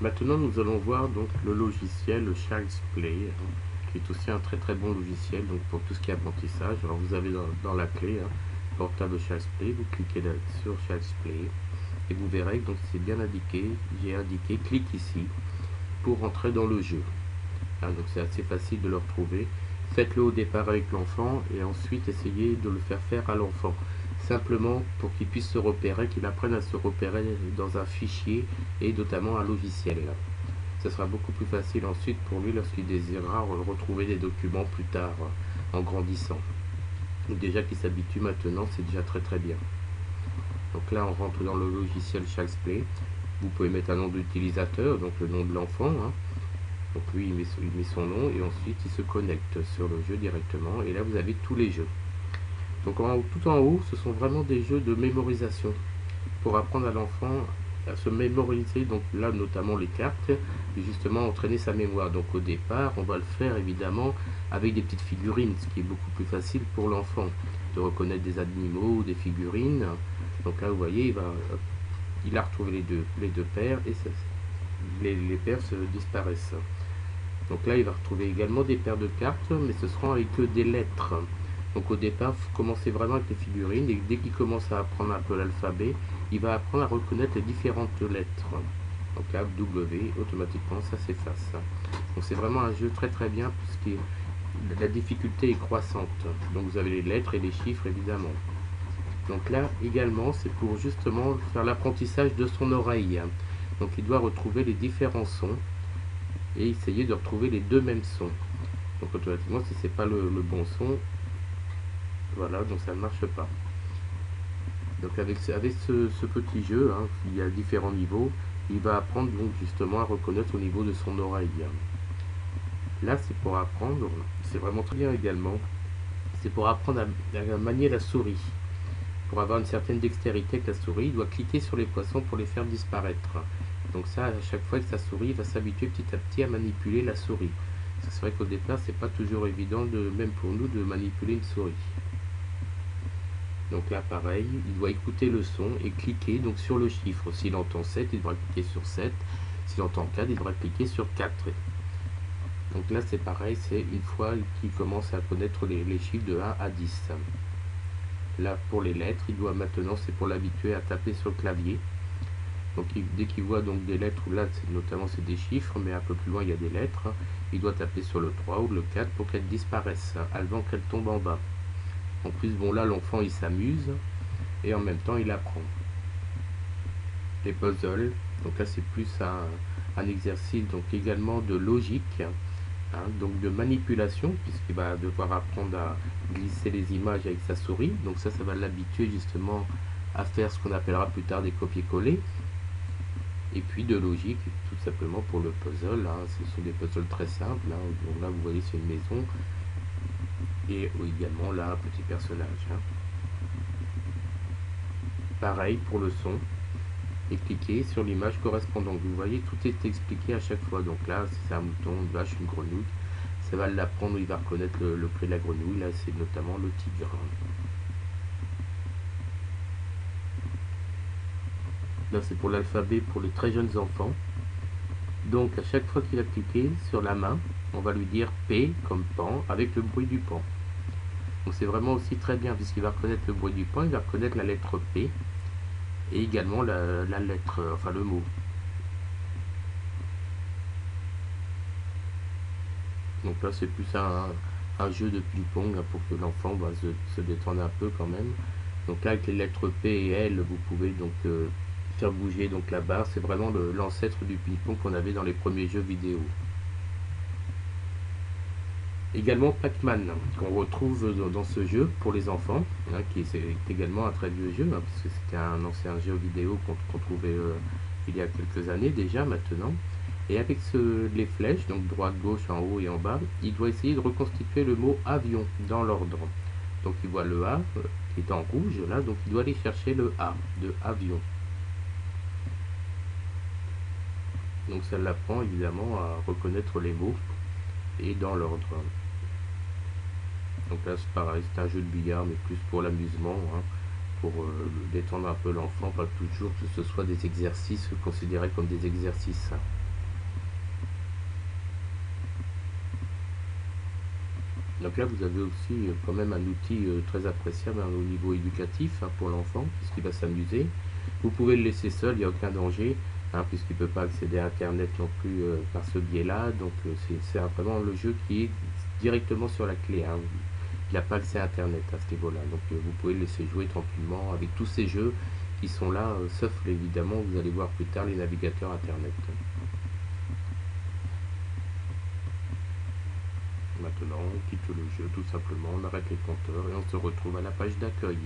Maintenant, nous allons voir donc le logiciel Child's Play, qui est aussi un très très bon logiciel donc pour tout ce qui est apprentissage. Alors vous avez dans la clé portable Child's Play, vous cliquez là sur Child's Play et vous verrez que donc c'est bien indiqué. J'ai indiqué clique ici pour entrer dans le jeu. Donc c'est assez facile de le retrouver. Faites-le au départ avec l'enfant et ensuite essayez de le faire à l'enfant. Simplement pour qu'il puisse se repérer, qu'il apprenne à se repérer dans un fichier et notamment un logiciel. Ce sera beaucoup plus facile ensuite pour lui lorsqu'il désirera retrouver des documents plus tard en grandissant. Donc déjà qu'il s'habitue maintenant, c'est déjà très très bien. Donc là on rentre dans le logiciel Child's Play. Vous pouvez mettre un nom d'utilisateur, donc le nom de l'enfant. Donc lui il met son nom et ensuite il se connecte sur le jeu directement et là vous avez tous les jeux. Donc tout en haut ce sont vraiment des jeux de mémorisation pour apprendre à l'enfant à se mémoriser, donc là notamment les cartes et justement entraîner sa mémoire. Donc au départ on va le faire évidemment avec des petites figurines, ce qui est beaucoup plus facile pour l'enfant de reconnaître des animaux, des figurines. Donc là vous voyez il a retrouvé les deux paires et les paires se disparaissent. Donc là, il va retrouver également des paires de cartes, mais ce seront avec des lettres. Donc au départ, il faut commencer vraiment avec les figurines, et dès qu'il commence à apprendre un peu l'alphabet, il va apprendre à reconnaître les différentes lettres. Donc là, W, automatiquement, ça s'efface. Donc c'est vraiment un jeu très très bien, puisque la difficulté est croissante. Donc vous avez les lettres et les chiffres, évidemment. Donc là, également, c'est pour justement faire l'apprentissage de son oreille. Donc il doit retrouver les différents sons et essayer de retrouver les deux mêmes sons. Donc automatiquement, si c'est pas le bon son, voilà, donc ça ne marche pas. Donc avec ce petit jeu, il y a différents niveaux, il va apprendre donc justement à reconnaître au niveau de son oreille. Là, c'est pour apprendre, c'est vraiment très bien également, c'est pour apprendre à manier la souris. Pour avoir une certaine dextérité avec la souris, il doit cliquer sur les poissons pour les faire disparaître. Donc ça, à chaque fois que sa souris, il va s'habituer petit à petit à manipuler la souris. C'est vrai qu'au départ, c'est pas toujours évident, même pour nous, de manipuler une souris. Donc là, pareil, il doit écouter le son et cliquer donc sur le chiffre. S'il entend 7, il devra cliquer sur 7. S'il entend 4, il devra cliquer sur 4. Donc là, c'est pareil, c'est une fois qu'il commence à connaître les chiffres de 1 à 10. Là, pour les lettres, il doit maintenant, c'est pour l'habituer à taper sur le clavier. Donc dès qu'il voit donc des lettres, là notamment c'est des chiffres, mais un peu plus loin il y a des lettres, il doit taper sur le 3 ou le 4 pour qu'elles disparaissent, avant qu'elles tombent en bas. En plus, bon là l'enfant il s'amuse, et en même temps il apprend. Les puzzles, donc là c'est plus un exercice donc également de logique, donc de manipulation, puisqu'il va devoir apprendre à glisser les images avec sa souris, donc ça va l'habituer justement à faire ce qu'on appellera plus tard des copier-coller. Et puis de logique, tout simplement pour le puzzle, ce sont des puzzles très simples, donc là vous voyez c'est une maison, et également là un petit personnage. Pareil pour le son, et cliquez sur l'image correspondante. Vous voyez, tout est expliqué à chaque fois. Donc là, si c'est un mouton, une vache, une grenouille, ça va l'apprendre, il va reconnaître le prix de la grenouille. Là, c'est notamment le tigre. Là, c'est pour l'alphabet pour les très jeunes enfants. Donc, à chaque fois qu'il a cliqué sur la main, on va lui dire P comme pan avec le bruit du pan. Donc, c'est vraiment aussi très bien puisqu'il va reconnaître le bruit du pan, il va reconnaître la lettre P et également la lettre, enfin le mot. Donc là, c'est plus un jeu de ping-pong pour que l'enfant va se détendre un peu quand même. Donc là, avec les lettres P et L, vous pouvez donc faire bouger donc la barre. C'est vraiment l'ancêtre du ping-pong qu'on avait dans les premiers jeux vidéo. Également Pac-Man, qu'on retrouve dans ce jeu pour les enfants, qui est également un très vieux jeu, parce que c'était un ancien jeu vidéo qu'on trouvait il y a quelques années déjà maintenant. Et avec les flèches, donc droite, gauche, en haut et en bas, il doit essayer de reconstituer le mot avion dans l'ordre. Donc il voit le A qui est en rouge là, donc il doit aller chercher le A de avion. Donc ça l'apprend évidemment à reconnaître les mots et dans l'ordre. Donc là c'est pareil, c'est un jeu de billard mais plus pour l'amusement, pour détendre un peu l'enfant, pas toujours que ce soit des exercices considérés comme des exercices. Donc là, vous avez aussi quand même un outil très appréciable au niveau éducatif pour l'enfant, puisqu'il va s'amuser. Vous pouvez le laisser seul, il n'y a aucun danger, puisqu'il ne peut pas accéder à Internet non plus par ce biais-là. Donc c'est vraiment le jeu qui est directement sur la clé. Il n'a pas accès à Internet à ce niveau-là. Donc vous pouvez le laisser jouer tranquillement avec tous ces jeux qui sont là, sauf évidemment, vous allez voir plus tard les navigateurs Internet. Maintenant, on quitte le jeu tout simplement, on arrête les compteurs et on se retrouve à la page d'accueil.